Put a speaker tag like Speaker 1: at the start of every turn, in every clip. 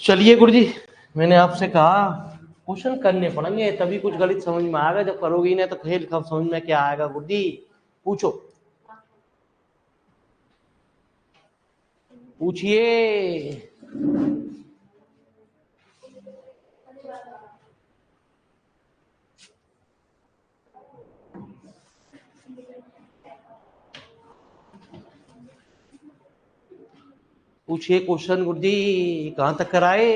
Speaker 1: चलिए गुरुजी, मैंने आपसे कहा क्वेश्चन करने पड़ेंगे तभी कुछ गणित समझ में आएगा, जब करोगी नहीं तो खेल कब समझ में क्या आएगा। गुरुजी पूछो, पूछिए। पूछिए क्वेश्चन गुरुजी, कहाँ तक कराए?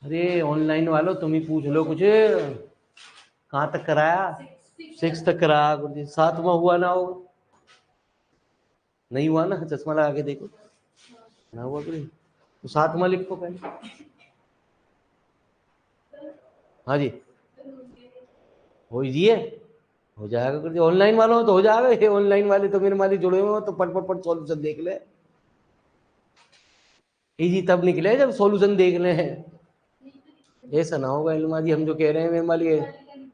Speaker 1: अरे ऑनलाइन वालों तुम ही पूछ लो कुछ, कहाँ तक कराया? 6 तक कराया गुरुजी, 7वां हुआ ना हो? नहीं हुआ ना, चश्मा लगा के देखो ना हुआ गुरुजी, तो 7वां लिखो पहले। हाँ जी, हो जी, हो जाएगा गुरुजी। ऑनलाइन वालों तो हो जाएगा, ये ऑनलाइन वाले तो मेरे मालिक जुड़े हुए हो तो पट पट पट सॉल्यूशन देख ले। इजी तब निकले जब सॉल्यूशन देख ले हैं। ऐसा ना होगा इल्मा जी, हम जो कह रहे हैं मेरे मालिक,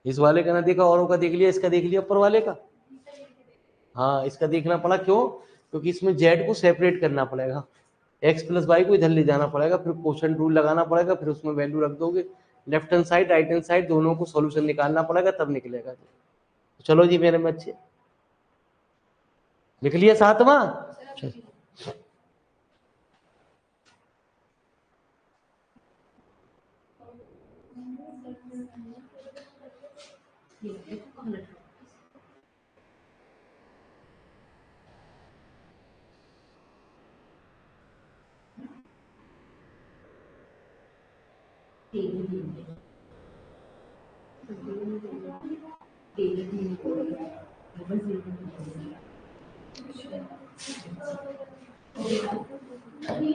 Speaker 1: इस वाले का ना देखा औरों का देख लिया, इसका देख लिया ऊपर वाले का। हाँ, इसका देखना पड़ा, क्यों? क्योंकि इसमें जेड को सेपरेट करना पड़ेगा, एक्स प्लस वाई को इधर ले जाना पड़ेगा, फिर क्वोशंट रूल लगाना पड़ेगा, फिर उसमें वैल्यू रख दोगे, left hand side right hand side दोनों को सॉल्यूशन निकालना पड़ेगा, तब निकलेगा। चलो जी मेरे बच्चे, लिख लिया 7वां।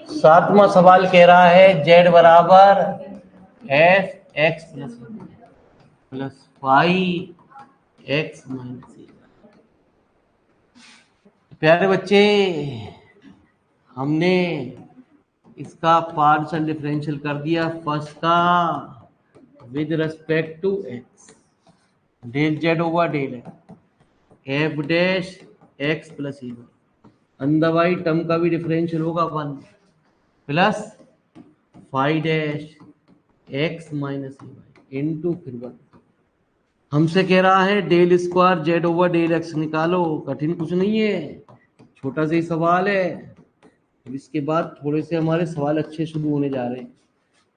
Speaker 1: सातवां सवाल कह रहा है जेड बराबर F X plus Y X minus. प्यारे बच्चे, हमने इसका पार्शियल डिफरेंशियल कर दिया फर्स्ट का with respect to X, del Z over del F dash X plus E Y, अंदर वाई टर्म का भी डिफरेंशियल होगा 1 plus five dash X minus E Y into फिर 1। हमसे कह रहा है del square Z over del X निकालो, कठिन कुछ नहीं है, छोटा सा ही सवाल है। इसके बाद थोड़े से हमारे सवाल अच्छे शुरू होने जा रहे हैं।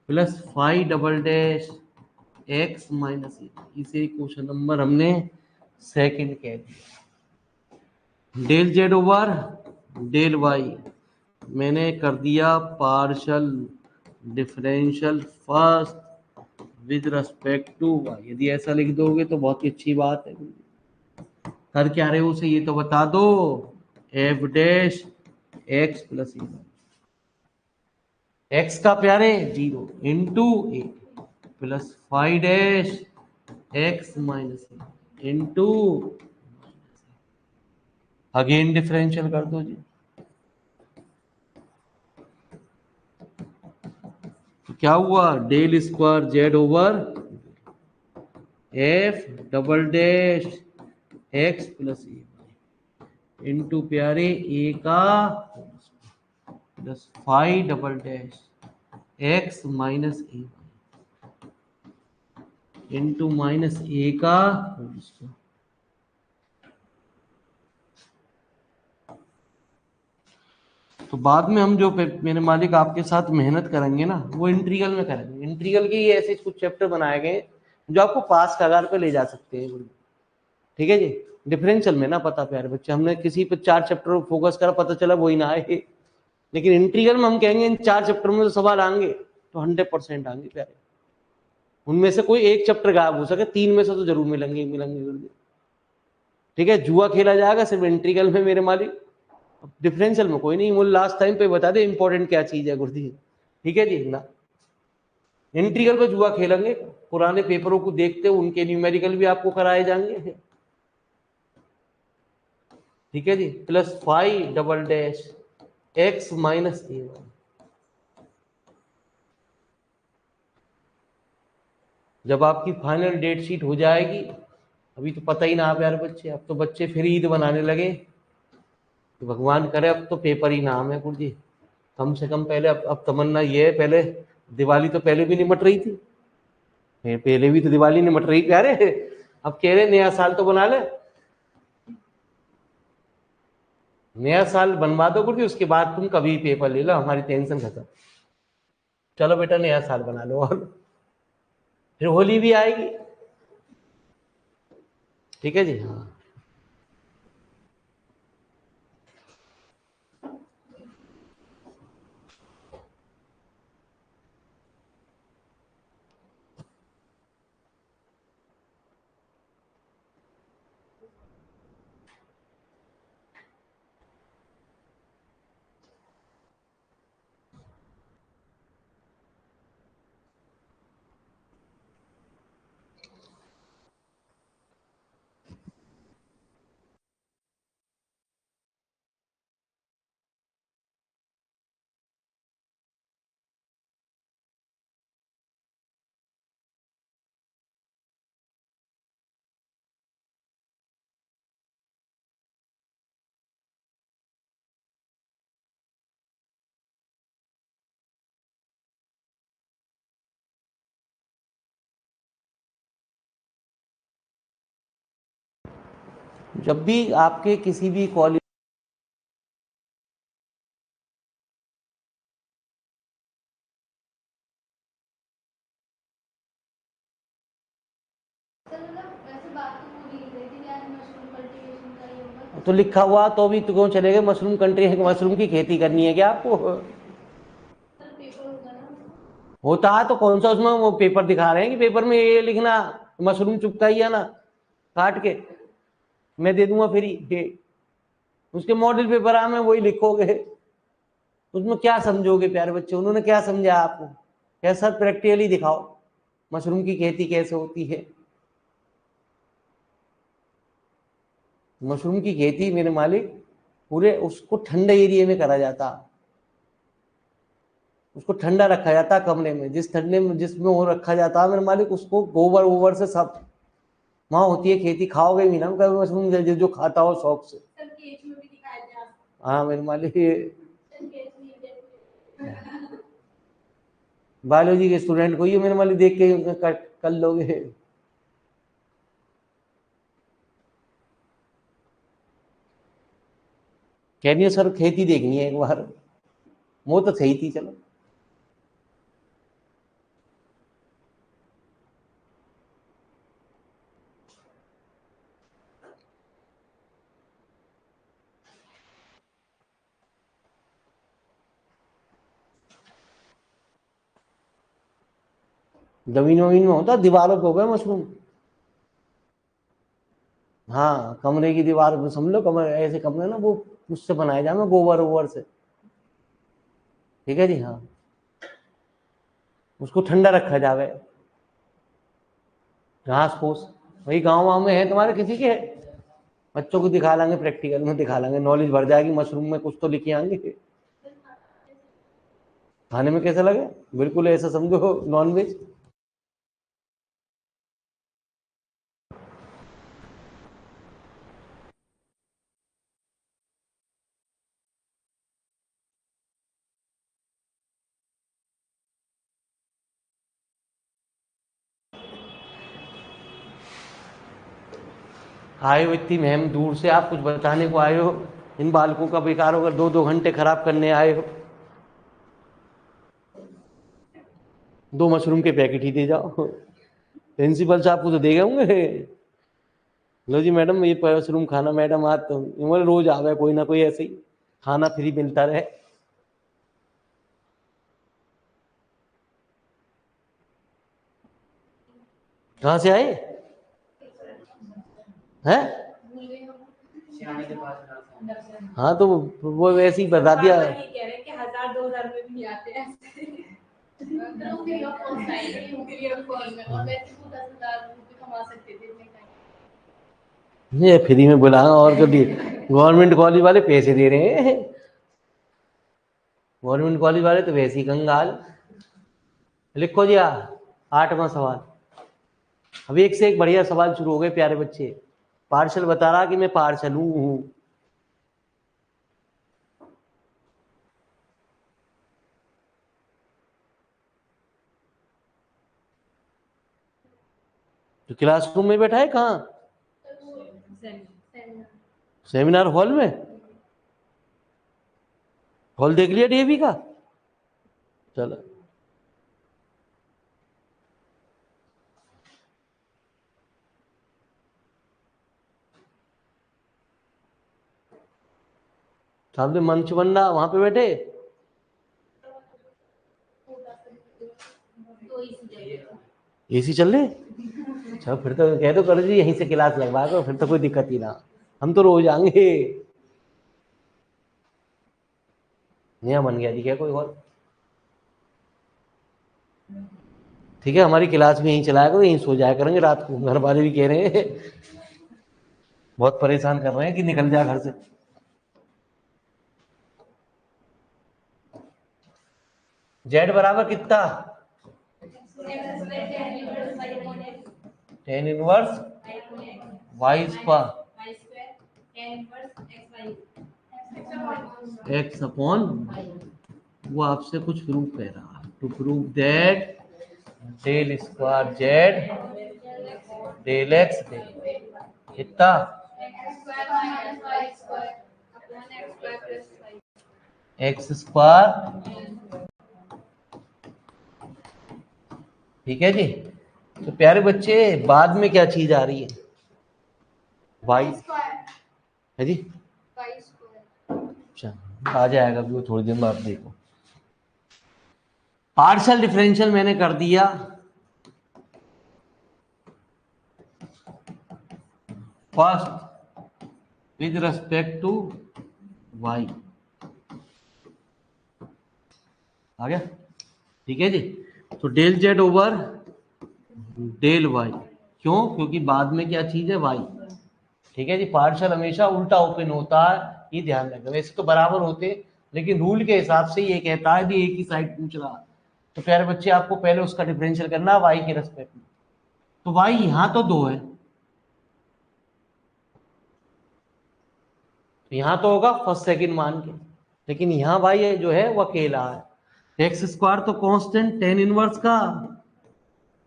Speaker 1: Plus five double dash X minus इसे क्वेश्चन नंबर हमने सेकंड कह दिया। Del Z over del Y मैंने कर दिया partial differential first with respect to Y. यदि ऐसा लिख दोगे तो बहुत ही अच्छी बात है। कर क्या रहे हो उसे ये तो बता दो। F dash X plus E, X का प्यारे 0 into A plus five dash X minus into again differential कर दो जी। तो क्या हुआ, del square Z over F double dash X plus A into प्यारे ए का plus five double dash X minus A into minus A का। तो बाद में हम जो मेरे मालिक आपके साथ मेहनत करेंगे ना, वो इंटीग्रल में करेंगे। इंटीग्रल के ये ऐसे कुछ चैप्टर बनाए गए जो आपको पास कगार पे ले जा सकते हैं। ठीक है जी। डिफरेंशियल में ना पता प्यारे बच्चे, हमने किसी पे 4 चैप्टर फोकस करा, पता चला वही ना आए, लेकिन इंटीग्रल में हम कहेंगे इन 4 चैप्टर में जो सवाल आएंगे तो 100% आएंगे प्यारे। उनमें से कोई एक चैप्टर गायब हो सके, 3 में से तो जरूर मिलेंगे मिलेंगे। ठीक है, जुआ खेला जाएगा सिर्फ इंटीग्रल में मेरे मालिक, डिफरेंशियल में कोई नहीं। वो लास्ट टाइम पे बता दे इंपॉर्टेंट क्या चीज है गुरुजी। ठीक है जी ना, इंटीग्रल पे जुआ खेलेंगे, पुराने पेपरों को देखते हो, उनके न्यूमेरिकल भी आपको कराए जाएंगे। ठीक है जी, plus five double dash X minus A, जब आपकी फाइनल डेट शीट हो जाएगी, अभी तो पता ही ना आप यार बच्चे, अब तो बच्चे फिर ईद बनाने लगे। भगवान करे अब तो पेपर ही नाम है गुरु जी, कम से कम पहले। अब तमन्ना ये है, पहले दिवाली तो पहले भी निमट रही थी, पहले भी तो दिवाली निमट रही प्यारे। अब कह रहे नया साल तो बना ले, नया साल बनवा दो गुरु जी, उसके बाद तुम कभी पेपर ले लो, हमारी टेंशन खत्म। चलो बेटा नया साल बना लो, और फिर होली भी आएगी। ठीक है जी। हाँ, जब भी आपके किसी भी कॉलेज, तो लिखा हुआ तो भी तो क्यों चलेगा, मशरूम कंट्री है, मशरूम की खेती करनी है क्या आपको? होता है तो कौन सा उसमें वो पेपर दिखा रहे हैं कि पेपर में ये लिखना मशरूम चुपका ही है ना, काट के मैं दे दूंगा फ्री, उसके मॉडल पेपर आए, वही लिखोगे, उसमें क्या समझोगे प्यारे बच्चे, उन्होंने क्या समझा आपको? क्या सर प्रैक्टिकली दिखाओ मशरूम की खेती कैसे होती है। मशरूम की खेती मेरे मालिक पूरे उसको ठंडे एरिया में करा जाता, उसको ठंडा रखा जाता कमरे में, जिस ठंडे में जिसमें वो रखा जाता है मेरे मालिक, उसको गोबर वोबर से सब वहां होती है खेती। खाओगे भी ना कभी मशरूम, जो खाता हो शौक से। हाँ मेरे मालिक, बायोलॉजी के स्टूडेंट को ये मेरे मालिक देख के कर लोगे। कह रही है सर खेती देखनी है एक बार, वो तो सही थी। चलो जमीन वमीन में होता, दीवारों पे हो गए मशरूम। हाँ कमरे की दीवार में समझ लो, कमरे ऐसे कमरे ना वो उससे बनाए जाए गोबर वोबर से। ठीक है जी। हाँ उसको ठंडा रखा जावे, घास फूस वही गाँव वाँव में है तुम्हारे किसी के, बच्चों को दिखा लेंगे, प्रैक्टिकल में दिखा लेंगे, नॉलेज बढ़ जाएगी, मशरूम में कुछ तो लिखे आएंगे। खाने में कैसा लगे, बिल्कुल ऐसा समझो नॉन वेज। आए हो इतनी महम दूर से, आप कुछ बचाने को आए हो, इन बालकों का बेकार होकर 2-2 घंटे खराब करने आए हो। 2 मशरूम के पैकेट ही दे जाओ, प्रिंसिपल साहब को तो दे गए होंगे। लो जी मैडम ये मशरूम खाना, मैडम आज तो रोज आवे कोई ना कोई ऐसे ही खाना फ्री मिलता रहे। कहाँ से आए हैं? हाँ तो वो वैसे ही बता दिया। ये फ्री में बुलाना, और कभी गवर्नमेंट कॉलेज वाले पैसे दे रहे हैं, गवर्नमेंट कॉलेज वाले तो वैसे ही कंगाल। लिखो जी 8वां सवाल। अभी एक से एक बढ़िया सवाल शुरू हो गए प्यारे बच्चे। पार्शल बता रहा कि मैं पार्शल हूँ। तो क्लासरूम में बैठा है कहाँ? सेमिनार हॉल में। हॉल देख लिया डीएवी का? चलो सामने मंच बन रहा, वहां पे बैठे। एसी चल रहे? अच्छा फिर तो कह दो कर जी यहीं से क्लास लगवा दो, फिर तो कोई दिक्कत ही ना, हम तो रोज आएंगे। नया बन गया जी क्या कोई और? ठीक है, हमारी क्लास में यहीं चलाया करो, यहीं सो जाया करेंगे रात को। घर वाले भी कह रहे हैं, बहुत परेशान कर रहे हैं कि निकल जा घर से। जेड बराबर कितना? 10 inverse Y square X upon, वो आपसे कुछ प्रूव कह रहा है। To prove that del square Z del x del कितना? X square. ठीक है जी। तो प्यारे बच्चे बाद में क्या चीज आ रही है? वाई है जी। अच्छा आ जाएगा भी वो थोड़ी देर में, आप देखो। पार्शियल डिफरेंशियल मैंने कर दिया। First with respect to Y, आ गया? ठीक है जी। तो del Z over del Y, क्यों? क्योंकि बाद में क्या चीज है? वाई। ठीक है जी। पार्शियल हमेशा उल्टा ओपन होता है, ये ध्यान रखना। वैसे तो बराबर होते, लेकिन रूल के हिसाब से ये कहता है भी एक ही साइड पूछ रहा है। तो प्यारे बच्चे आपको पहले उसका डिफरेंशियल करना है वाई के रेस्पेक्ट में। तो वाई यहाँ तो 2 है, तो यहाँ तो होगा फर्स्ट सेकंड मान के, लेकिन यहाँ वाई जो है वो अकेला है। एक्स स्क्वायर तो कांस्टेंट 10 इनवर्स का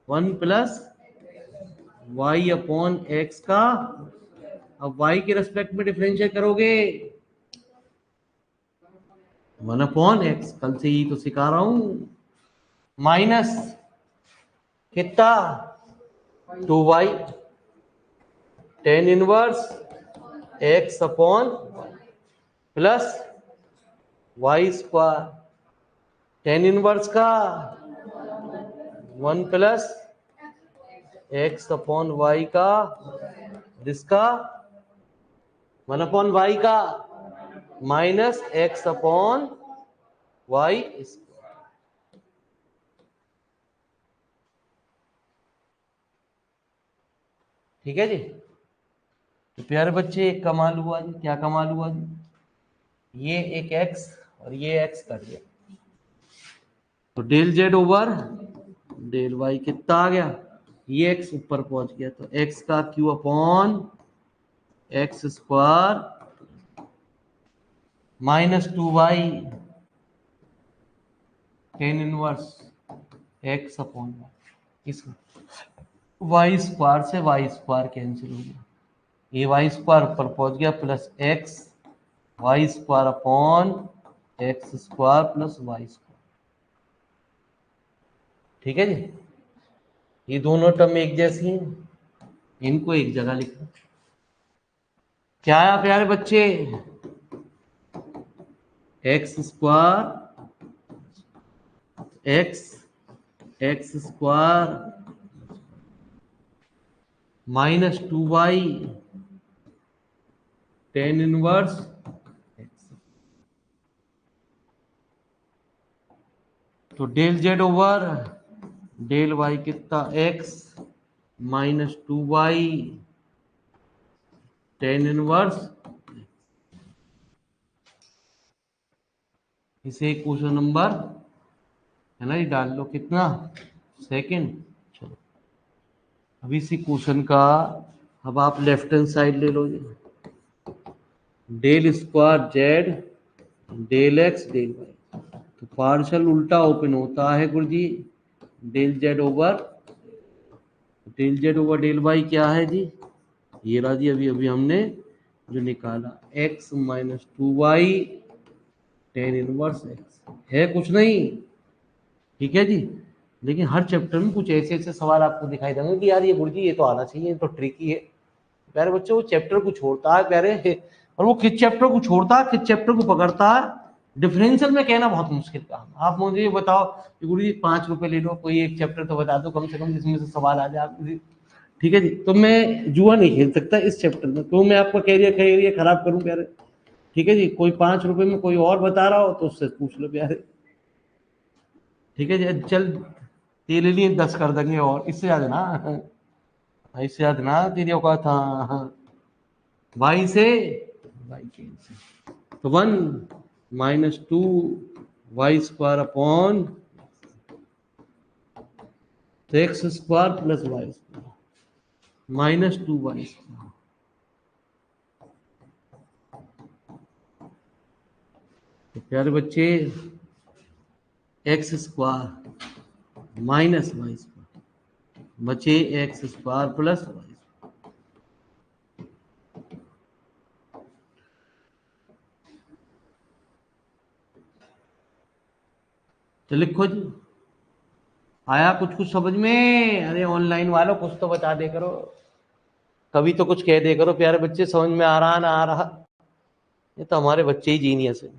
Speaker 1: 1 प्लस वाई अपॉन एक्स का। अब वाई के रेस्पेक्ट में डिफरेंशिएट करोगे 1 अपॉन एक्स, कल से ही तो सिखा रहा हूं, माइनस कितना? 2y 10 inverse X upon plus Y square 10 inverse का 1 प्लस एक्स अपॉन वाई का, जिसका 1 अपॉन वाई का माइनस एक्स अपॉन वाई। ठीक है जी। तो प्यारे बच्चे एक कमाल हुआ जी। क्या कमाल हुआ जी? ये एक x और ये x कर दिया, तो del Z over del Y कितना आ गया? ये x ऊपर पहुंच गया, तो x का Q upon X square minus 2y 10 inverse x upon Y. इस वाई स्क्वायर से वाई स्क्वायर कैंसिल हो गया, ये वाई स्क्वायर ऊपर पहुंच गया, plus x Y square upon X square plus Y square. ठीक है जी। ये दोनों टर्म एक जैसी हैं, इनको एक जगह लिखो। क्या है प्यारे बच्चे? X square X X square minus 2y 10 inverse X. तो del Z over del Y कितना? X minus 2y 10 inverse. इसे क्वेश्चन नंबर है ना, ये डाल लो कितना? सेकंड। चलो अब इसी क्वेश्चन का अब आप लेफ्ट हैंड साइड ले लो। Del square Z del x del Y, तो पार्शल उल्टा ओपन होता है गुरुजी, del Z over del Z over del Y क्या है जी, ये रहा जी, अभी अभी हमने जो निकाला, x minus 2y ten inverse x, है कुछ नहीं, ठीक है जी। लेकिन हर चैप्टर में कुछ ऐसे ऐसे सवाल आपको दिखाई देंगे कि यार ये गुरुजी ये तो आना चाहिए, ये तो ट्रिकी है। प्यारे बच्चों, वो चैप्टर को छोड़ता है प्यारे, और वो किस चैप्टर को छोड़ता है, किस चैप्टर को पकड़ता है, डिफरेंशियल में कहना बहुत मुश्किल काम। आप मुझे ये बताओ कि गुरुजी 5 रुपए ले लो, कोई एक चैप्टर तो बता दो कम से कम जिसमें से सवाल आ जाए, ठीक है जी। तो मैं जुआ नहीं खेल सकता इस चैप्टर में, तो मैं आपका कैरियर कैरियर खराब करूं प्यारे, ठीक है जी। कोई 5 रुपए में कोई और बता रहा हो तो उससे पूछ लो प्यारे, ठीक है जी। चल तेरे लिए 10 कर देंगे, और इससे ज्यादा ना, इससे ज्यादा ना तेरी औकात। हाँ हाँ, वाई से वाई के, तो 1 - 2 y² upon x² plus y² -2y²। तो प्यारे बच्चे, x² माइनस y² बचे x² प्लस y। तो लिखो जी, आया कुछ कुछ समझ में? अरे ऑनलाइन वालों कुछ तो बता दे करो, कभी तो कुछ कह दे करो प्यारे बच्चे, समझ में आ रहा ना आ रहा। ये तो हमारे बच्चे ही जीनियस है।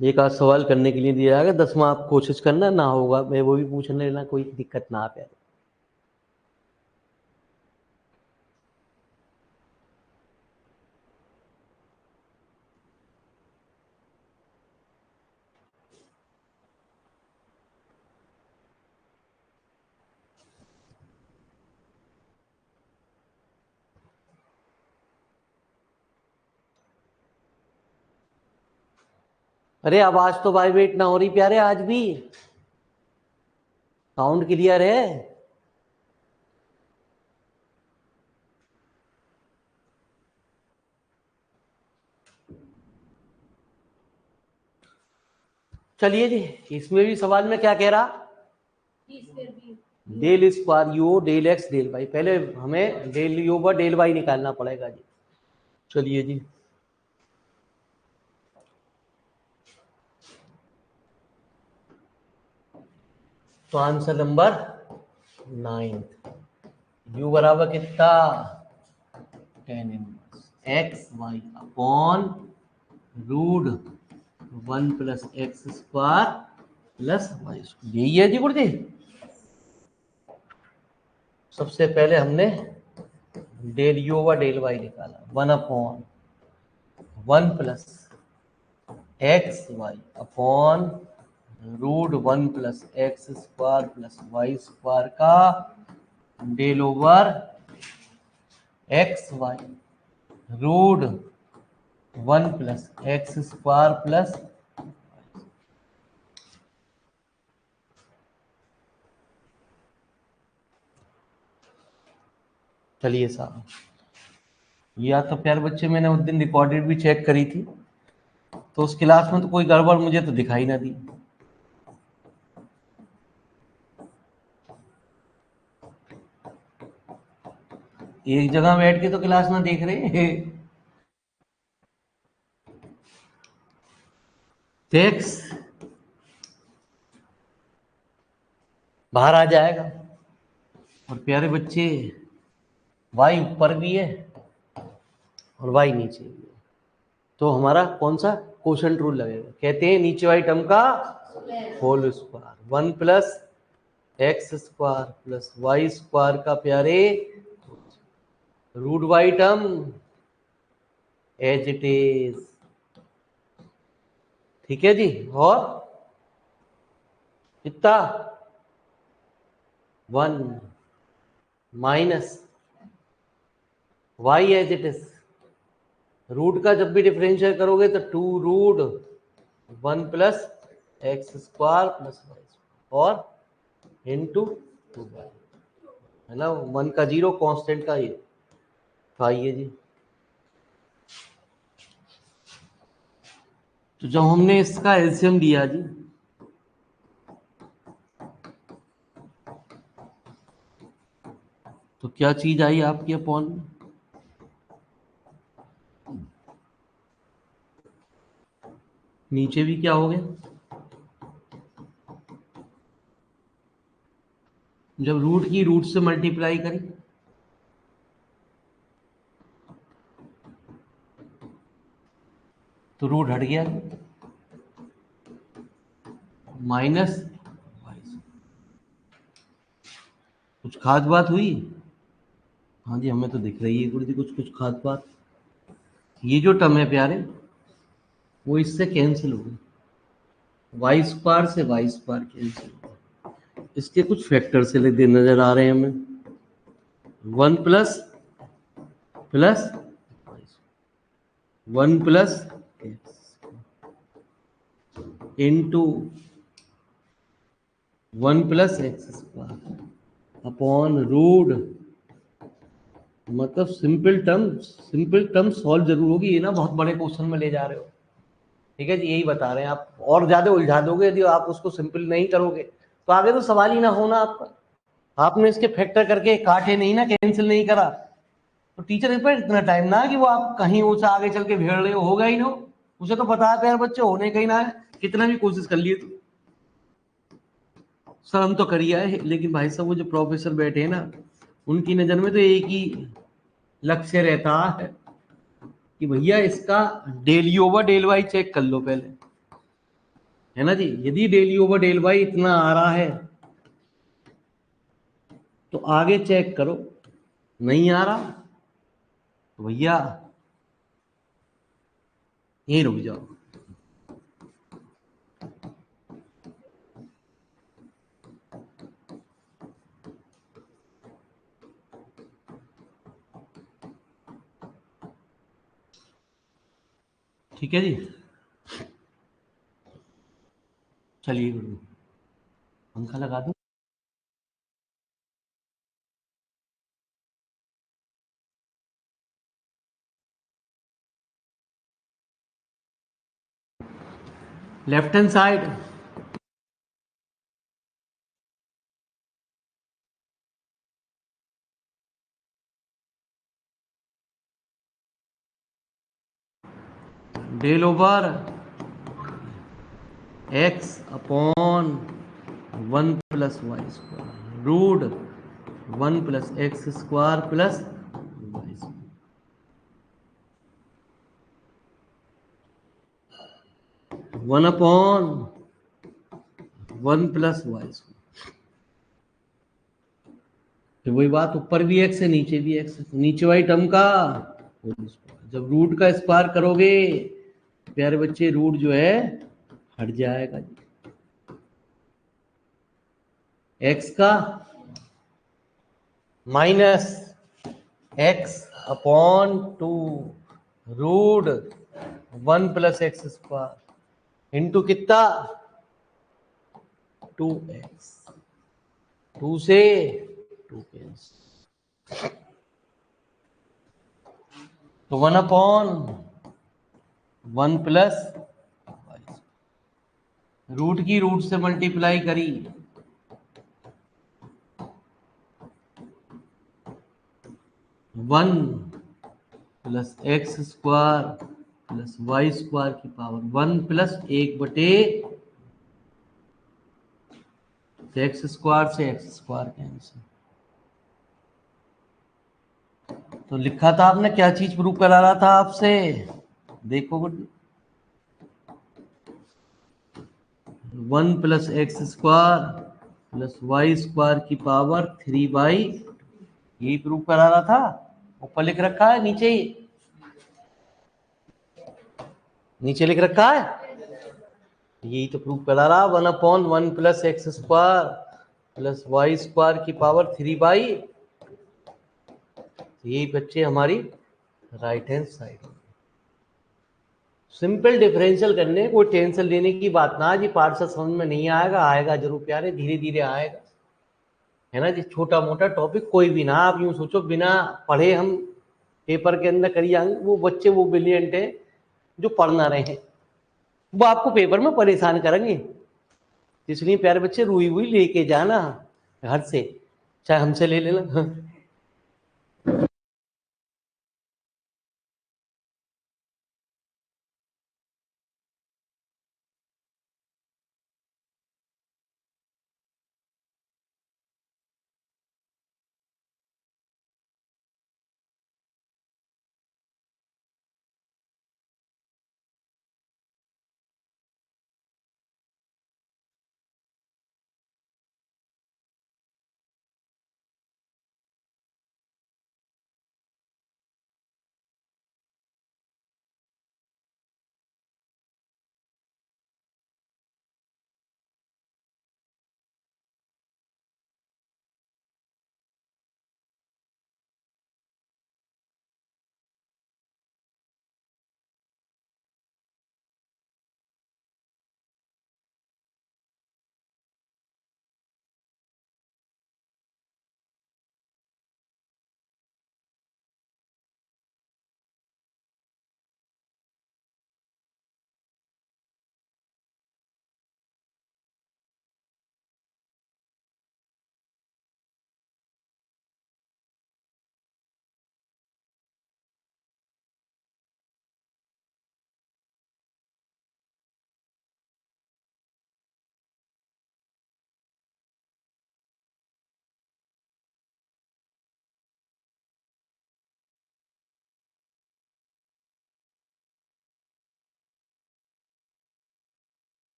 Speaker 1: एक आध सवाल करने के लिए दिया जाएगा, 10वां आप कोशिश करना, ना होगा मैं वो भी पूछने लेना, कोई दिक्कत ना आप यार। अरे आवाज तो वाइब्रेट ना हो रही प्यारे, आज भी साउंड क्लियर है। चलिए जी, इसमें भी सवाल में क्या कह रहा, del square you del x del Y, पहले हमें डेल यू व डेल वाई निकालना पड़ेगा जी। चलिए जी, तो आंसर नंबर 9, यू बराबर कितना, ten inverse X Y upon root 1 plus x square plus Y square, यही है जी गुरुजी। सबसे पहले हमने डेल यू व डेल वाई निकाला, 1 upon 1 plus x Y upon root 1 plus x square plus Y square का del over X Y root 1 plus x square plus, चलिए साहब, या तो प्यारे बच्चे मैंने उस दिन रिकॉर्डेड भी चेक करी थी, तो उस क्लास में तो कोई गड़बड़ मुझे तो दिखाई ना दी। एक जगह बैठ के तो क्लास ना देख रहे हैं। एक्स बाहर आ जाएगा और प्यारे बच्चे वाई ऊपर भी है और वाई नीचे भी है, तो हमारा कौन सा क्वोशंट रूल लगेगा, कहते हैं नीचे वाली टर्म का whole square, 1 plus x square plus Y square का प्यारे root Y term as it is, ठीक है जी। और कितना, 1 minus Y as it is, root का जब भी डिफरेंशियल करोगे तो 2 root 1 plus x square plus Y और इंटू 2 है ना, 1 का 0 कांस्टेंट का ये, तो आइए जी, तो जब हमने इसका एलसीएम लिया जी, तो क्या चीज आई आपके अपॉन में, नीचे भी क्या हो गया, जब रूट की रूट से मल्टीप्लाई करी तो रूट हट गया माइनस, कुछ खास बात हुई, हाँ जी हमें तो दिख रही है गुरु जी कुछ कुछ खास बात, ये जो टर्म है प्यारे वो इससे कैंसिल हो गई, वाई स्क्वायर से वाई स्क्वायर कैंसिल हो गया, इसके कुछ फैक्टर से लेते नजर आ रहे हैं हमें, 1 plus plus 1 plus into 1 plus x square upon root, मतलब सिंपल टर्म सॉल्व जरूर होगी, ये ना बहुत बड़े क्वेश्चन में ले जा रहे हो, ठीक है जी, यही बता रहे हैं आप, और ज्यादा उलझा दोगे यदि आप उसको सिंपल नहीं करोगे तो आगे तो सवाल ही ना होना आपका, आपने इसके फैक्टर करके काटे नहीं ना, कैंसिल नहीं करा, तो टीचर पर इतना टाइम ना कि वो आप कहीं उसे आगे चल के भेड़ रहे हो, होगा ही ना, उसे तो पता है यार बच्चे होने कहीं ना है, कितना भी कोशिश कर लिए तो सर हम तो करिए है, लेकिन भाई साहब वो जो प्रोफेसर बैठे हैं ना उनकी नजर में तो एक ही लक्ष्य रहता है कि भैया इसका del you over del Y check कर लो पहले, है ना जी। यदि del you over del Y इतना आ रहा है तो आगे चेक करो, नहीं आ रहा तो भैया यहीं रुक जाओ। ठीक है जी, चलिए पंखा लगा दो। Left hand side del over X upon 1 + y² root 1 + x² + y²। 1/1 + y²। फिर वही बात, ऊपर भी एक्स है नीचे भी एक्स है, तो नीचे वाली टर्म का होल स्क्वायर। जब रूट का स्क्वायर करोगे प्यारे बच्चे रूट जो है हट जाएगा जी। एक्स का -x/2 रूट 1 + x² इंटू कितना 2x, 2 से 2 कैंसिल, तो 1/1 + रूट की रूट से मल्टीप्लाई करी 1 + x² + y² की पावर 1 + 1/x² से x² कैंसिल। तो लिखा था आपने, क्या चीज प्रूव करा रहा था आपसे, देखो गुड। 1 + x² + y² की पावर 3/, यही प्रूव करा रहा था। ऊपर लिख रखा है, नीचे ही नीचे लिख रखा है, यही तो प्रूव करा रहा। 1/1 + x² + y² की पावर 3/, यही बच्चे हमारी right hand side. Simple differential करने, कोई टेंशन लेने की बात ना जी। पार्सल समझ में नहीं आएगा, आएगा जरूर प्यारे, धीरे धीरे आएगा, है ना जी। छोटा मोटा टॉपिक कोई भी ना, आप यूं सोचो बिना पढ़े हम पेपर के अंदर करी जाएंगे। वो बच्चे वो ब्रिलियंट है जो पढ़ ना रहे हैं, वो आपको पेपर में परेशान करेंगे। इसलिए प्यारे बच्चे रुई हुई लेके जाना घर से, चाहे हमसे ले लेना।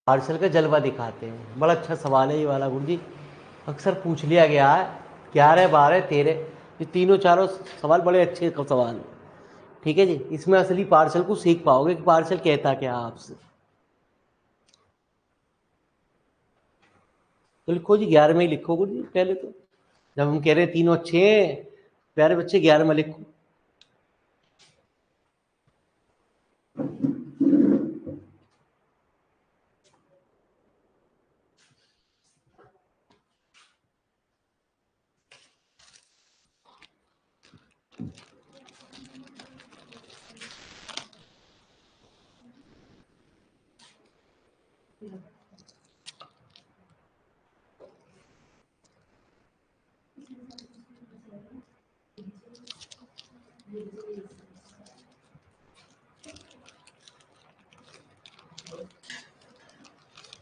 Speaker 1: पार्शियल का जलवा दिखाते हैं। बड़ा अच्छा सवाल है ये वाला गुरुजी, अक्सर पूछ लिया गया है। 11, 12, 13, ये तीनों चारों सवाल बड़े अच्छे सवाल हैं। ठीक है जी, इसमें असली पार्शियल को सीख पाओगे कि पार्शियल कहता क्या आपसे। तो लिखो जी 11 में ही लिखो गुरुजी पहले तो, जब हम कह रहे हैं तीनों अच्छे हैं प्यारे बच्चे, 11 में लिखो।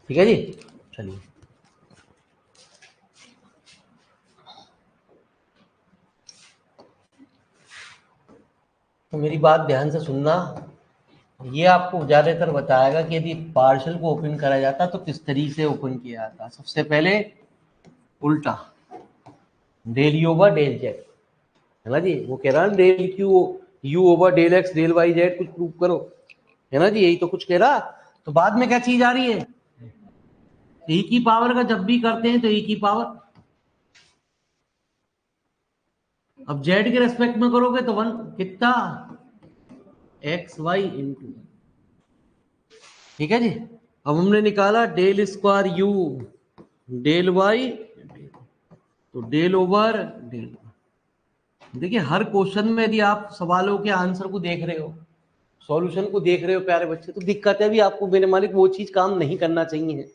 Speaker 1: ठीक है जी, चलिए। तो मेरी बात ध्यान से सुनना, ये आपको ज्यादातर बताएगा कि यदि पार्शियल को ओपन करा जाता तो किस तरीके से ओपन किया जाता। सबसे पहले उल्टा, del you over del z, है ना जी। वो कह रहा है del q u over del x del y z, कुछ प्रूव करो, है ना जी, यही तो कुछ कह रहा। तो बाद में क्या चीज आ रही है, ई की पावर का जब भी करते हैं तो ई की पावर, अब जेड के रेस्पेक्ट में करोगे तो वन कितना, एक्स वाई इंटू, ठीक है जी। अब हमने निकाला del square you del Y, तो डेल ओवर डेल। देखिए हर क्वेश्चन में यदि आप सवालों के आंसर को देख रहे हो, सॉल्यूशन को देख रहे हो प्यारे बच्चे, तो दिक्कत है भी आपको, मेरे मालिक वो चीज काम नहीं करना चाहिए।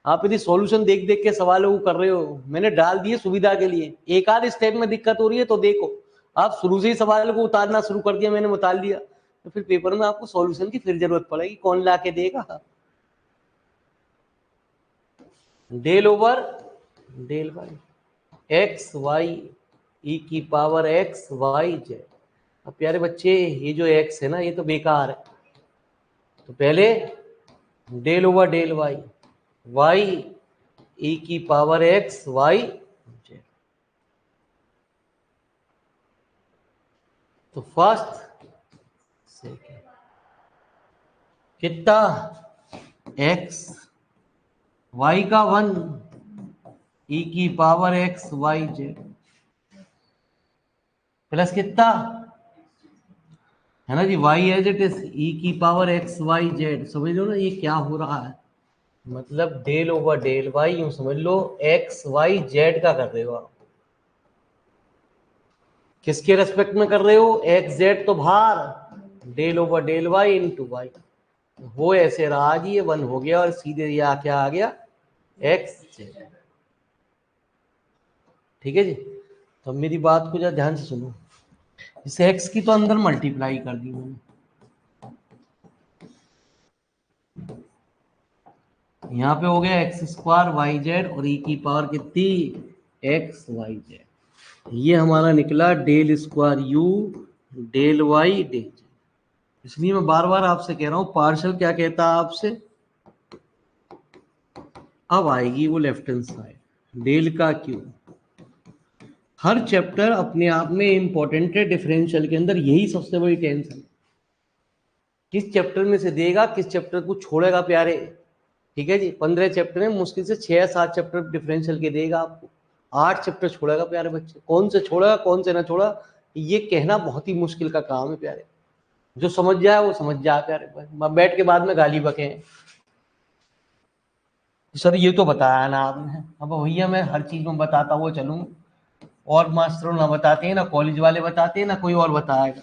Speaker 1: आप यदि सॉल्यूशन देख देख के सवालों को कर रहे हो, मैंने डाल दिए सुविधा के लिए, एक आध स्टेप में दिक्कत हो रही है तो देखो, आप शुरू से ही सवाल को उतारना शुरू कर दिया, मैंने उतार लिया, तो फिर पेपर में आपको सॉल्यूशन की फिर जरूरत पड़ेगी, कौन ला के देगा। Del over del Y X Y E की पावर एक्स वाई जेड। अब प्यारे बच्चे ये जो एक्स है ना, ये तो बेकार है, तो पहले del over del Y Y E की पावर एक्स वाई जेड। तो फर्स्ट सेकेंड कितना, एक्स वाई का 1 ई की power x Y Z plus कितना, है ना जी, Y as it is E की पावर एक्स वाई जेड। समझ लो ना ये क्या हो रहा है, मतलब डेल ओवर डेल वाई, यूं समझ लो एक्स वाई जेड का कर रहे हो आप। किसके रेस्पेक्ट में कर रहे हो, एक्स जेड तो बाहर, del over del y into y, वो ऐसे रहा जी, ये 1 हो गया और सीधे ये क्या आ गया, एक्स जेड। ठीक है जी। तो मेरी बात को जरा ध्यान से सुनो, इस एक्स की तो अंदर मल्टीप्लाई कर दी मैंने, यहाँ पे हो गया एक्स स्क्वायर वाई जेड और ई की पावर कितनी, एक्स वाई जेड। ये हमारा निकला del square you del y del z. इसलिए मैं बार बार आपसे कह रहा हूं पार्शियल क्या कहता है आपसे, अब आएगी वो लेफ्ट हैंड साइड, डेल का क्यू। हर चैप्टर अपने आप में इंपॉर्टेंट है, डिफरेंशियल के अंदर यही सबसे बड़ी टेंशन, किस चैप्टर में से देगा किस चैप्टर को छोड़ेगा प्यारे। ठीक है जी, 15 चैप्टर है, मुश्किल से 6-7 चैप्टर डिफरेंशियल के देगा आपको, 8 चैप्टर छोड़ेगा प्यारे बच्चे। कौन से छोड़ेगा कौन से ना छोड़ा, ये कहना बहुत ही मुश्किल का काम है प्यारे। जो समझ जाए वो समझ जाए प्यारे, बैठ के बाद में गाली बके सर ये तो बताया ना आपने। अब भैया मैं हर चीज में बताता हुआ चलूं, और मास्टरों ना बताते हैं, ना कॉलेज वाले बताते हैं, ना कोई और बताएगा,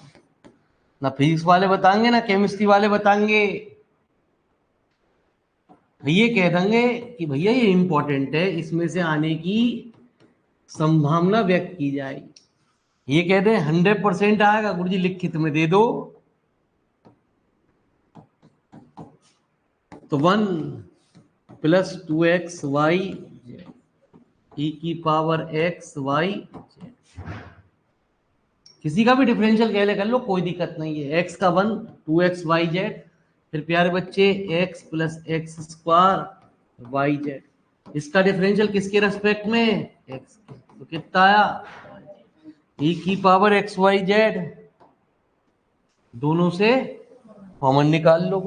Speaker 1: ना फिजिक्स वाले बताएंगे, ना केमिस्ट्री वाले बताएंगे। ये कह देंगे कि भैया ये इंपॉर्टेंट है, इसमें से आने की संभावना व्यक्त की जाएगी। ये कह दें 100% आएगा, गुरुजी लिखित में दे दो, तो 1 प्लस 2x वाई ई की पावर x वाई, किसी का भी डिफरेंशियल कैले कर लो कोई दिक्कत नहीं है, x का 1 2x वाई जेड फिर प्यारे बच्चे x plus x square y z, इसका डिफरेंशियल किसके रेस्पेक्ट में, x के, तो कितना आया e की पावर एक्स वाई जेड, दोनों से कॉमन निकाल लो।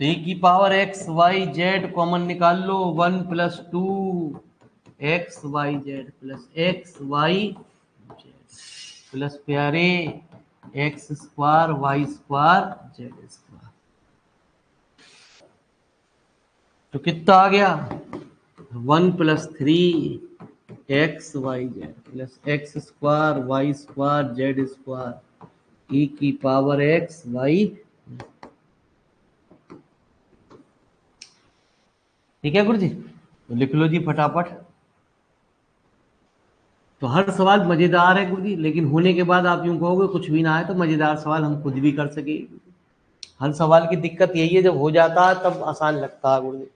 Speaker 1: तो e की power x Y z common निकाल लो, 1 plus 2 x Y Z plus x Y Z plus प्यारे x square y squared z squared, तो कितना आ गया 1 plus 3 x Y Z plus x square y squared z squared e की power x Y. ठीक है गुरु जी, तो लिख लो जी फटाफट। तो हर सवाल मजेदार है गुरु जी, लेकिन होने के बाद आप यूं कहोगे कुछ भी ना है, तो मजेदार सवाल हम खुद भी कर सके। हर सवाल की दिक्कत यही है, जब हो जाता है तब आसान लगता है गुरु जी।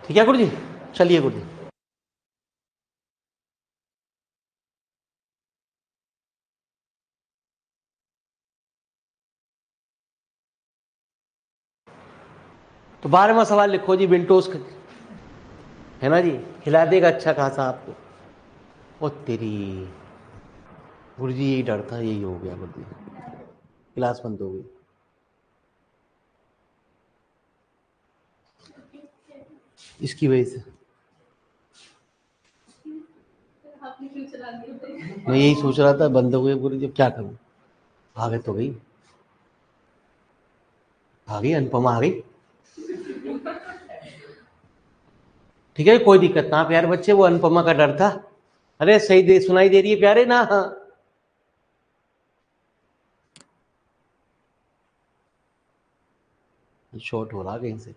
Speaker 1: ठीक है गुरु जी, चलिए गुरु जी। तो 12वां सवाल लिखो जी, विंडोज है ना जी, हिला देगा अच्छा खासा आपको। ओ तेरी गुरु जी, यही डर था, यही हो गया गुरु जी, क्लास बंद हो गई। इसकी वजह से मैं यही सोच रहा था, बंद हो गई गुरु जी, क्या करूं। आगे तो गई, आ गई अनुपमा, आ गई। ठीक है, कोई दिक्कत ना प्यारे बच्चे, वो अनुपमा का डर था। अरे सही दे, सुनाई दे रही है प्यारे ना। शॉर्ट हो रहा कहीं से।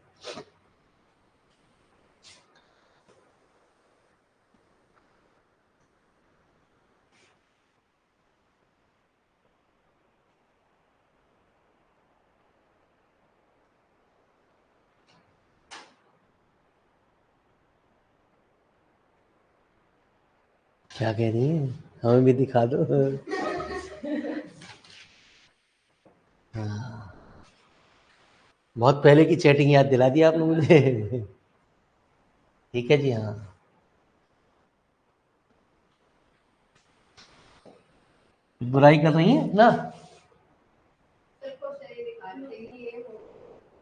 Speaker 1: क्या कह रही है, हमें भी दिखा दो। हाँ, बहुत पहले की चैटिंग याद दिला दी आपने मुझे। ठीक है जी, हाँ। बुराई कर रही है ना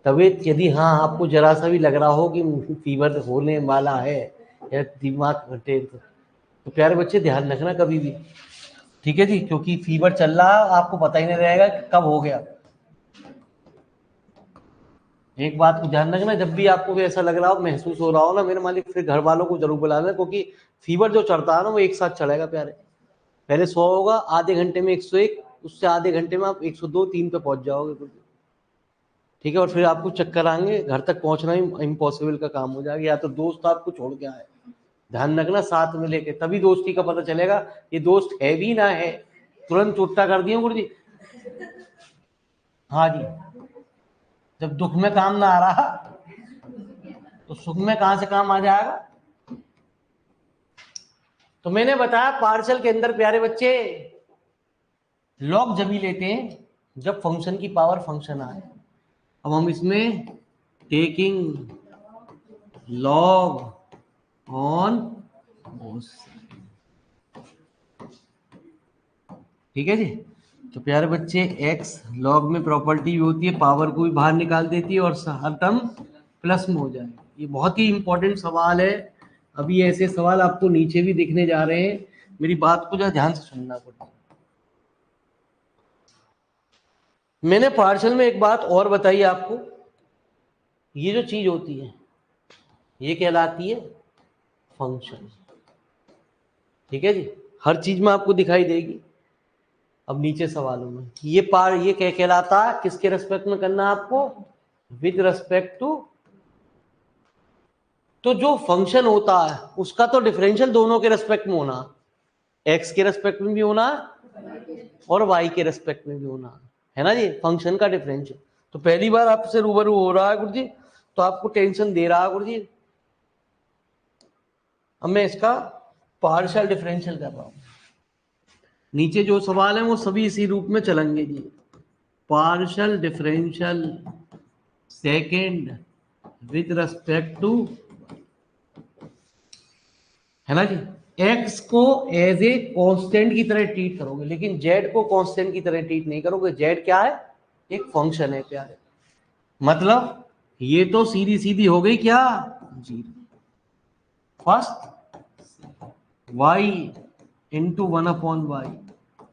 Speaker 1: तबीयत, यदि हाँ आपको जरा सा भी लग रहा हो कि फीवर होने वाला है या दिमाग घटे, तो प्यारे बच्चे ध्यान रखना कभी भी। ठीक है जी, क्योंकि फीवर चल रहा है, आपको पता ही नहीं रहेगा कि कब हो गया। एक बात को ध्यान रखना, जब भी आपको भी ऐसा लग रहा हो, महसूस हो रहा हो ना मेरे मालिक, फिर घर वालों को जरूर बुलाना, क्योंकि फीवर जो चढ़ता है ना वो एक साथ चढ़ेगा प्यारे। पहले 100 होगा, आधे घंटे में 101, उससे आधे घंटे में आप 102 3 पे पहुंच जाओगे। ठीक है, और फिर आपको चक्कर आएंगे, घर तक पहुंचना ही इम्पॉसिबल का काम हो जाएगा, या तो दोस्त आपको छोड़ के आए। ध्यान रखना, साथ में लेके, तभी दोस्ती का पता चलेगा ये दोस्त है भी ना है। तुरंत चुट्टा कर दिए गुरु जी। हाँ जी, जब दुख में काम ना आ रहा तो सुख में कहां से काम आ जाएगा। तो मैंने बताया पार्शल के अंदर प्यारे बच्चे लॉग जब ही लेते हैं जब फंक्शन की पावर फंक्शन आए। अब हम इसमें टेकिंग लॉग ऑन, ठीक है जी। तो प्यारे बच्चे एक्स लॉग में प्रॉपर्टी होती है, पावर को भी बाहर निकाल देती है और हर टर्म प्लस में हो जाए। ये बहुत ही इंपॉर्टेंट सवाल है। अभी ऐसे सवाल आपको नीचे भी दिखने जा रहे हैं, मेरी बात को जरा ध्यान से सुनना पड़ेगा। मैंने पार्शल में एक बात और बताई आपको, ये जो चीज होती है ये कहलाती है फंक्शन। ठीक है जी, हर चीज में आपको दिखाई देगी। अब नीचे सवालों में ये क्या कहलाता है, किसके रेस्पेक्ट में करना है आपको, विद रेस्पेक्ट टू। तो जो फंक्शन होता है उसका तो डिफरेंशियल दोनों के रेस्पेक्ट में होना, एक्स के रेस्पेक्ट में भी होना और वाई के रेस्पेक्ट में भी होना है ना जी, फंक्शन का डिफरेंशियल। तो पहली बार आपसे रूबरू हो रहा है गुरु जी, तो आपको टेंशन दे रहा है गुरु जी। अब मैं इसका पार्शियल डिफरेंशियल कर रहा हूं। नीचे जो सवाल है वो सभी इसी रूप में चलेंगे जी। Partial differential second with respect to, है ना जी, एक्स को एज ए कांस्टेंट की तरह ट्रीट करोगे, लेकिन जेड को कांस्टेंट की तरह ट्रीट नहीं करोगे। जेड क्या है, एक फंक्शन है प्यारे। मतलब ये तो सीधी सीधी हो गई क्या, zero. First y into 1/y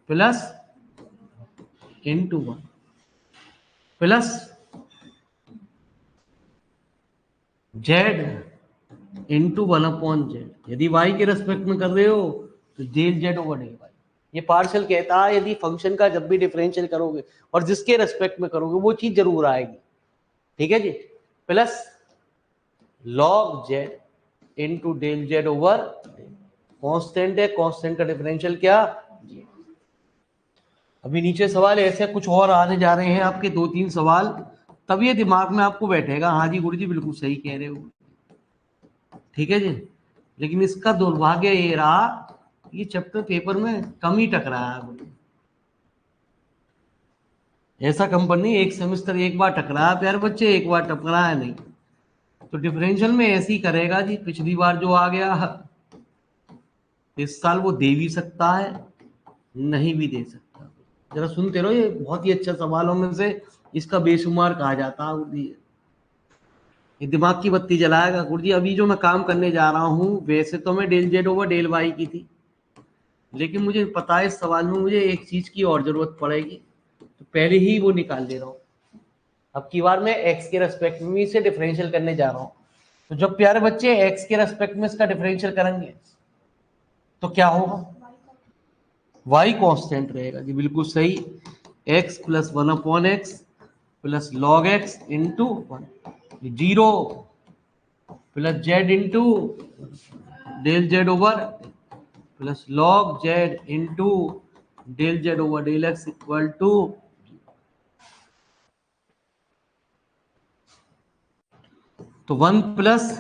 Speaker 1: plus into 1 plus z into 1/z। यदि y के रेस्पेक्ट में कर रहे हो तो del Z over del y. ये पार्शियल कहता है यदि फंक्शन का जब भी डिफरेंशियल करोगे और जिसके रेस्पेक्ट में करोगे वो चीज जरूर आएगी। ठीक है जी, plus log z into del Z over, constant है, कांस्टेंट का डिफरेंशियल क्या। अभी नीचे सवाल ऐसे कुछ और आने जा रहे हैं आपके, 2-3 सवाल, तब ये दिमाग में आपको बैठेगा हाँ जी गुरु जी बिल्कुल सही कह रहे हो। ठीक है जी। लेकिन इसका दुर्भाग्य ये रहा, ये चैप्टर पेपर में कम ही टकराया है। ऐसा कंपनी नहीं एक सेमेस्टर एक बार टकराया प्यारे बच्चे, एक बार टकराया नहीं। तो डिफरेंशियल में ऐसे ही करेगा जी, पिछली बार जो आ गया इस साल वो दे भी सकता है, नहीं भी दे सकता। जरा सुनते रहो, ये बहुत ही अच्छा सवालों में से इसका बेशुमार कहा जाता है गुरुजी। ये दिमाग की बत्ती जलाएगा गुरुजी। अभी जो मैं काम करने जा रहा हूँ, वैसे तो मैं del Z over del y की थी, लेकिन मुझे पता है इस सवाल में मुझे एक चीज की और जरूरत पड़ेगी, तो पहले ही वो निकाल दे रहा हूँ। अब की बार मैं एक्स के रेस्पेक्ट में इसे डिफरेंशियल करने जा रहा हूँ। तो जब प्यारे बच्चे एक्स के रेस्पेक्ट में इसका डिफरेंशियल करेंगे तो क्या होगा, y कांस्टेंट रहेगा जी, बिल्कुल सही। x plus 1/x plus log x into 1, zero plus z into del Z over plus log z into del Z over del x equal to, तो 1 plus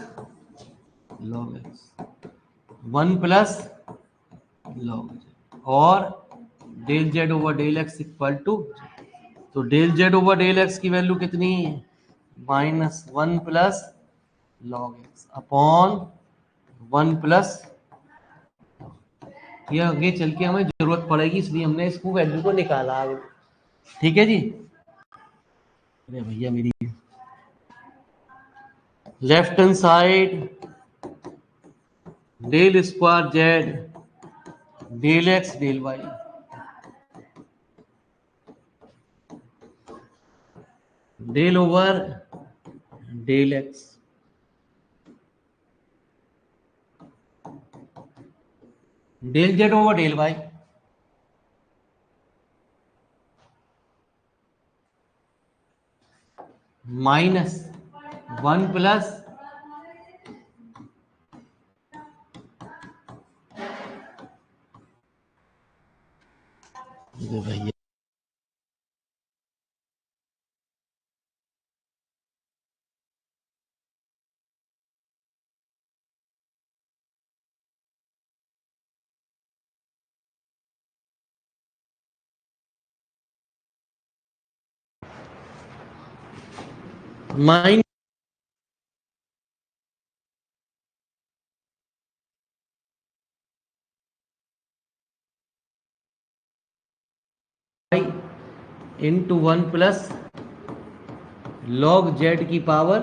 Speaker 1: log x, 1 plus log और del Z over del x equal to, तो del Z over del x की value कितनी है, -1 plus log x upon 1 plus, ये आगे चल के हमें जरूरत पड़ेगी, इसलिए हमने इसको वैल्यू को निकाला आगे। ठीक है जी। अरे भैया मेरी left hand side del square Z del x del y, del over del x del Z over del y, -1 plus भैया माइन इंटू 1 प्लस लॉग जेड की पावर,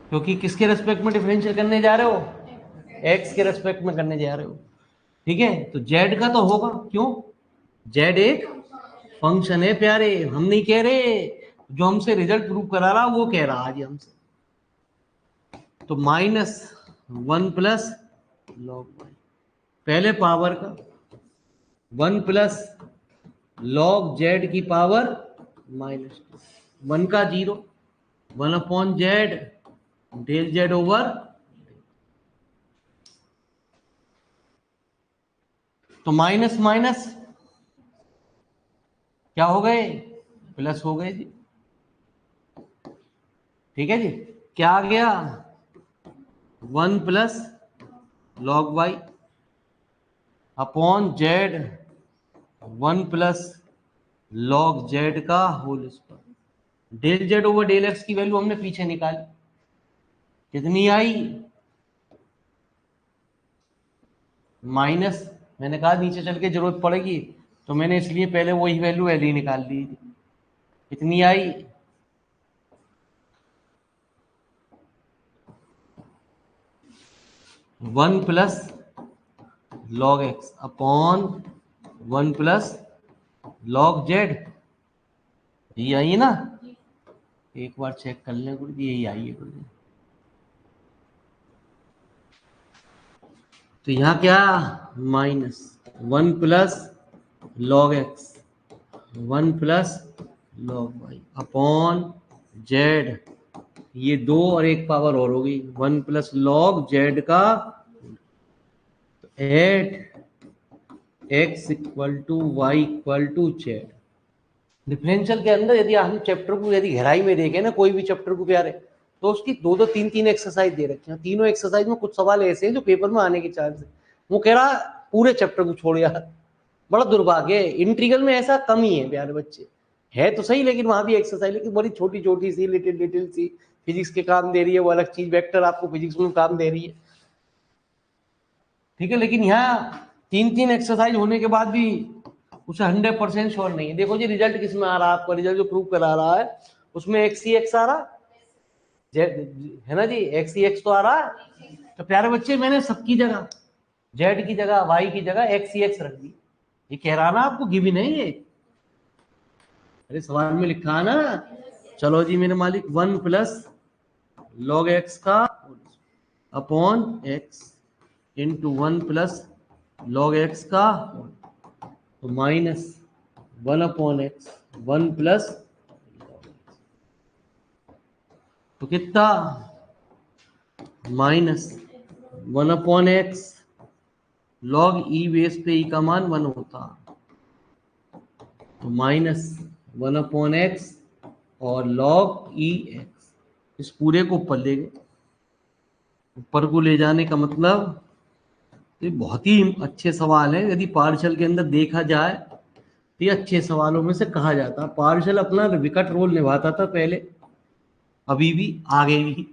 Speaker 1: क्योंकि किसके रेस्पेक्ट में डिफरेंशियल करने जा रहे हो, एक्स के रेस्पेक्ट में करने जा रहे हो। ठीक है, तो जेड का तो होगा, क्यों, जेड एक फंक्शन है प्यारे, हम नहीं कह रहे, जो हमसे रिजल्ट प्रूव करा रहा वो कह रहा आज हमसे। तो -1 प्लस लॉग वाई, पहले पावर का 1 प्लस लॉग जेड की पावर -1 का 0, 1/z डेल जेड ओवर, तो माइनस माइनस क्या हो गए, प्लस हो गए जी। ठीक है जी, क्या आ गया, 1 plus log y upon z, 1 plus log z का whole squared. Del Z over del x की वैल्यू हमने पीछे निकाली, कितनी आई, माइनस, मैंने कहा नीचे चल के जरूरत पड़ेगी, तो मैंने इसलिए पहले वही वैल्यू एल निकाल दी। कितनी आई, 1 plus log x upon 1 plus log Z, ये आई है ना, एक बार चेक कर लें गुरु जी, यही आई है गुरु जी। तो यहाँ क्या, -1 plus log x 1 plus log y upon z, ये 2 और एक पावर और हो गई, 1 प्लस लॉग जेड का, at x equal to y equal to z. Differential के अंदर यदि हम चैप्टर को यदि गहराई में देखें ना, कोई भी चैप्टर को प्यारे, तो उसकी दो दो तीन तीन एक्सरसाइज दे रखे हैं, तीनों एक्सरसाइज में कुछ सवाल ऐसे हैं जो पेपर में आने के चांस है। वो कह रहा पूरे चैप्टर को छोड़ यार, बड़ा दुर्भाग्य है। इंटीग्रल में ऐसा कम ही है प्यारे बच्चे, है तो सही, लेकिन वहां भी एक्सरसाइज, लेकिन बड़ी छोटी छोटी सी लिटिल लिटिल सी फिजिक्स के काम दे रही है, वो अलग चीज, वेक्टर आपको फिजिक्स में काम दे रही है, ठीक है। लेकिन यहाँ तीन तीन एक्सरसाइज होने के बाद भी उसे 100% श्योर नहीं है। देखो जी रिजल्ट किस में आ रहा है, आपका रिजल्ट जो प्रूव करा रहा है उसमें एक्स ही एक्स आ रहा है ना जी, एक्स ही एक्स तो आ रहा है। तो प्यारे बच्चे मैंने सबकी जगह जेड की जगह वाई की जगह एक्स ही एक्स रख दी। ये कह रहा ना आपको गिवन है ये, अरे सवाल में लिखा है ना। चलो जी मेरे मालिक, 1 + log x का upon x into 1 + log x का, तो -1/x 1 + तो कितना, -1/x log e बेस पे e का मान 1 होता, तो -1/x और log e x, इस पूरे को ऊपर ले गए। ऊपर को ले जाने का मतलब, तो ये बहुत ही अच्छे सवाल है। यदि पार्शल के अंदर देखा जाए तो ये अच्छे सवालों में से कहा जाता है। पार्शल अपना विकट रोल निभाता था पहले, अभी भी, आगे भी।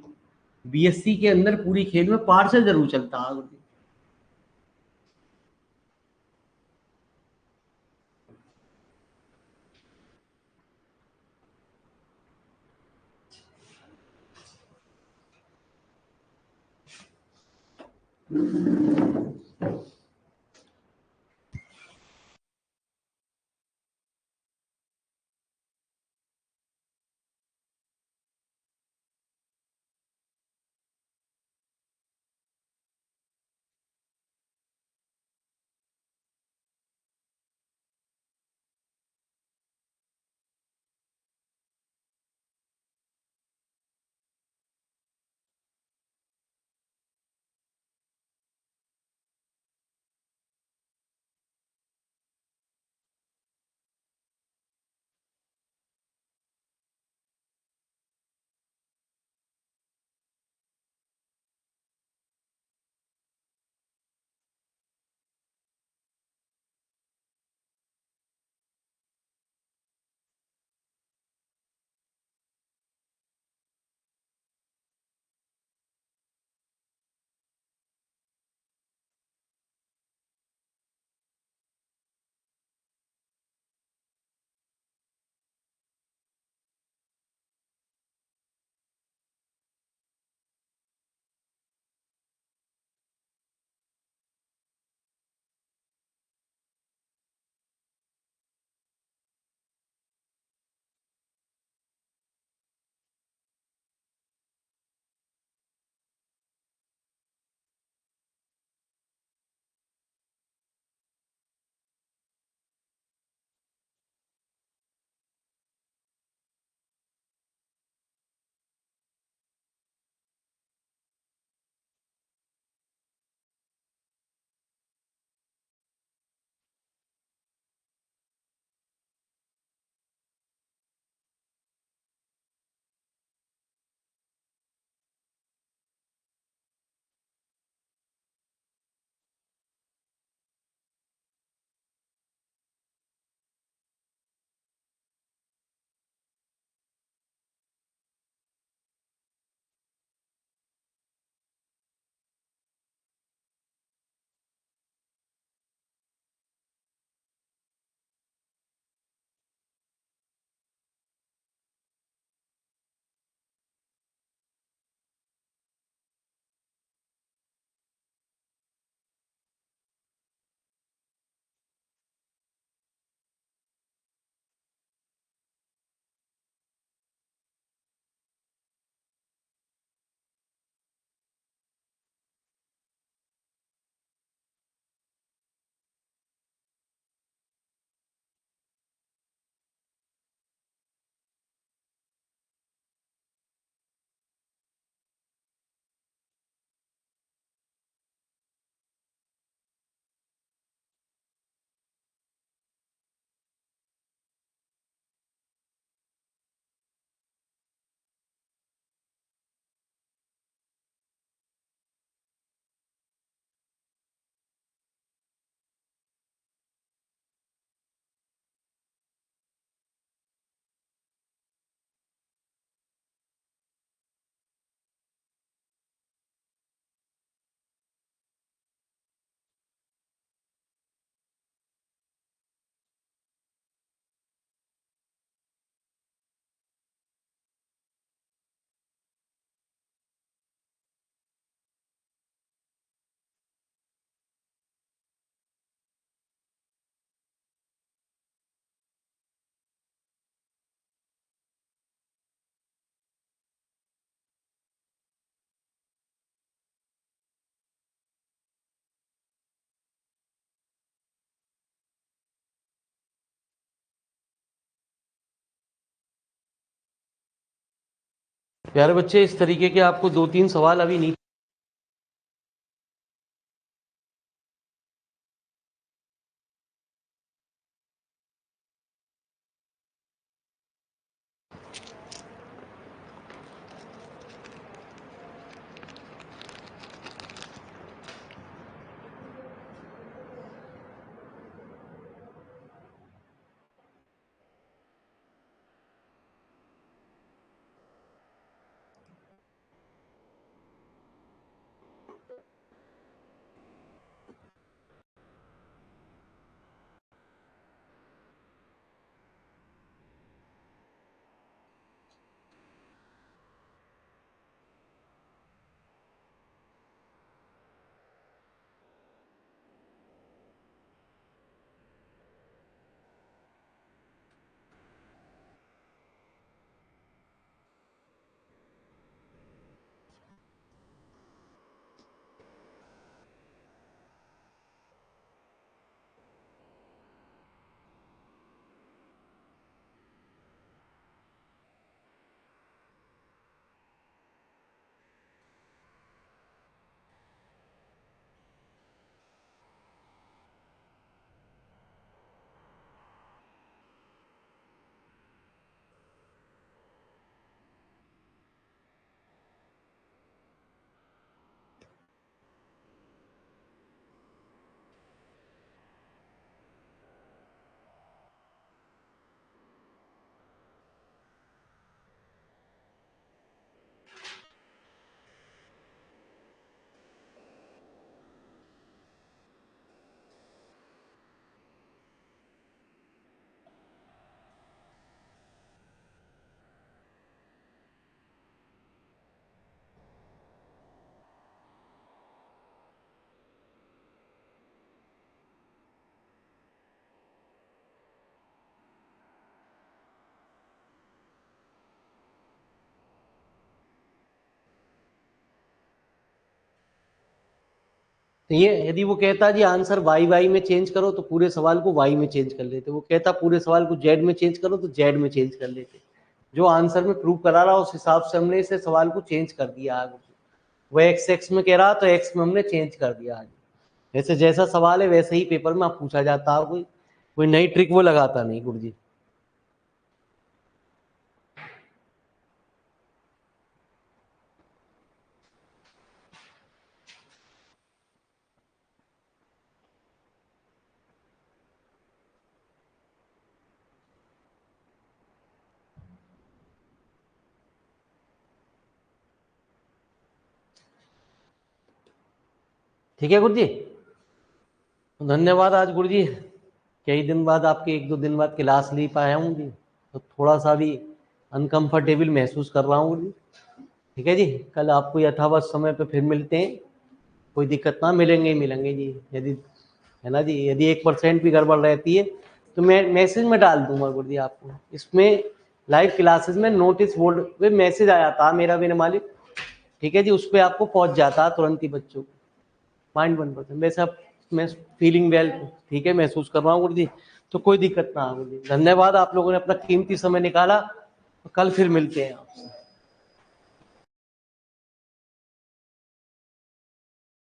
Speaker 1: बीएससी के अंदर पूरी खेल में पार्शल जरूर चलता है। प्यारे बच्चे, इस तरीके के आपको 2-3 सवाल अभी नहीं तो ये यदि वो कहता जी आंसर वाई वाई में चेंज करो तो पूरे सवाल को वाई में चेंज कर लेते, वो कहता पूरे सवाल को जेड में चेंज करो तो जेड में चेंज कर लेते। जो आंसर में प्रूव करा रहा उस हिसाब से हमने इसे सवाल को चेंज कर दिया आगे। वो एक्स एक्स में कह रहा तो एक्स में हमने चेंज कर दिया आगे। जैसे जैसा सवाल है वैसे ही पेपर में आप पूछा जाता है, कोई नई ट्रिक वो लगाता नहीं गुरु जी। ठीक है गुरु जी, धन्यवाद। आज गुरु जी कई दिन बाद, आपके 1-2 दिन बाद क्लास ले पाया हूँ जी, तो थोड़ा सा भी अनकंफर्टेबल महसूस कर रहा हूँ गुरु जी। ठीक है जी, कल आपको यथावत समय पे फिर मिलते हैं, कोई दिक्कत ना, मिलेंगे ही मिलेंगे जी। यदि है ना जी, यदि 1% भी गड़बड़ रहती है तो मैं मैसेज में डाल दूंगा गुरु जी आपको। इसमें लाइव क्लासेस में नोटिस बोर्ड पे मैसेज आया था मेरा, मेरे मालिक, ठीक है जी, उस पर आपको पहुंच जाता है तुरंत ही बच्चों को। माइंड 1%, वैसे अब मैं फीलिंग वेल ठीक है महसूस कर रहा हूँ गुरु जी, तो कोई दिक्कत ना हो गुरु जी। धन्यवाद, आप लोगों ने अपना कीमती समय निकाला। कल फिर मिलते हैं आपसे।